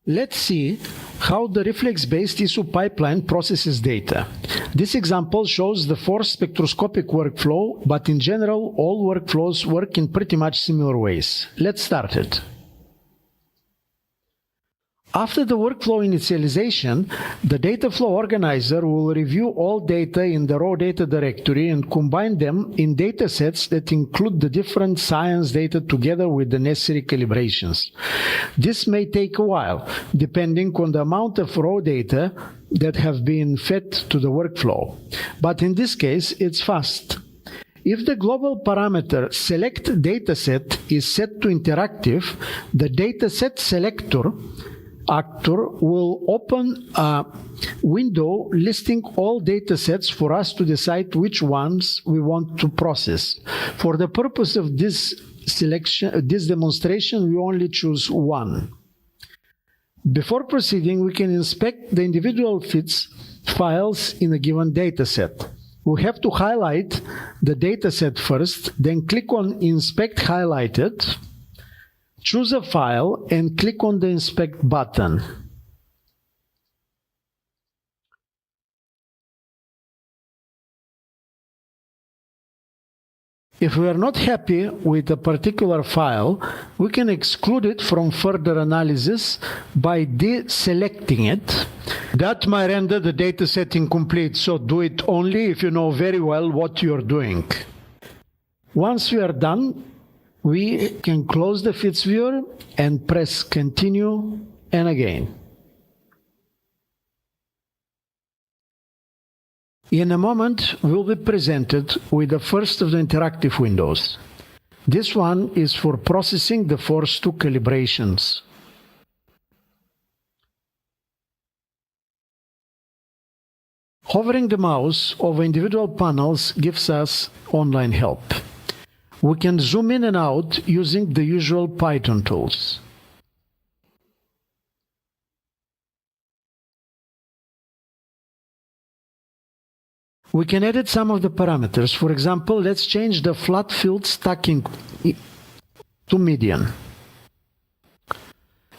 Let's see how the reflex-based issue pipeline processes data. This example shows the force spectroscopic workflow, but in general, all workflows work in pretty much similar ways. Let's start it. After the workflow initialization, the data flow organizer will review all data in the raw data directory and combine them in data sets that include the different science data together with the necessary calibrations. This may take a while, depending on the amount of raw data that have been fed to the workflow. But in this case, it's fast. If the global parameter select dataset is set to interactive, the dataset selector actor will open a window listing all datasets for us to decide which ones we want to process. For the purpose of this demonstration, we only choose one. Before proceeding, we can inspect the individual fits files in a given dataset. We have to highlight the dataset first, then click on Inspect Highlighted, choose a file, and click on the Inspect button. If we are not happy with a particular file, we can exclude it from further analysis by deselecting it. That might render the dataset incomplete, so do it only if you know very well what you're doing. Once we are done, we can close the fits viewer and press Continue and again. In a moment, we'll be presented with the first of the interactive windows. This one is for processing the Force 2 calibrations. Hovering the mouse over individual panels gives us online help. We can zoom in and out using the usual Python tools. We can edit some of the parameters. For example, let's change the flat field stacking to median.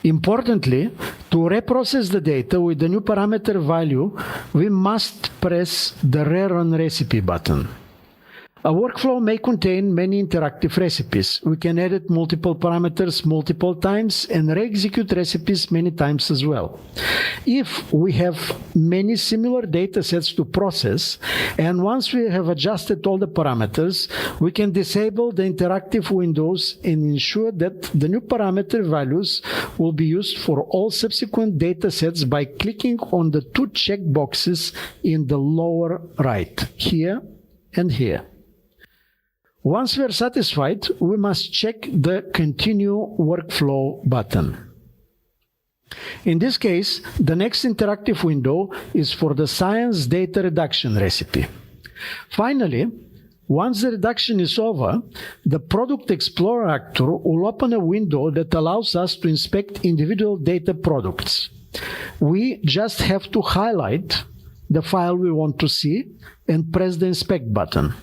Importantly, to reprocess the data with the new parameter value, we must press the Rerun Recipe button. A workflow may contain many interactive recipes. We can edit multiple parameters multiple times and re-execute recipes many times as well. If we have many similar data sets to process, and once we have adjusted all the parameters, we can disable the interactive windows and ensure that the new parameter values will be used for all subsequent data sets by clicking on the two checkboxes in the lower right, here and here. Once we are satisfied, we must check the Continue Workflow button. In this case, the next interactive window is for the Science Data Reduction recipe. Finally, once the reduction is over, the Product Explorer actor will open a window that allows us to inspect individual data products. We just have to highlight the file we want to see and press the Inspect button.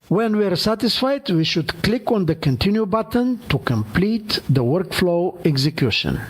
When we are satisfied, we should click on the Continue button to complete the workflow execution.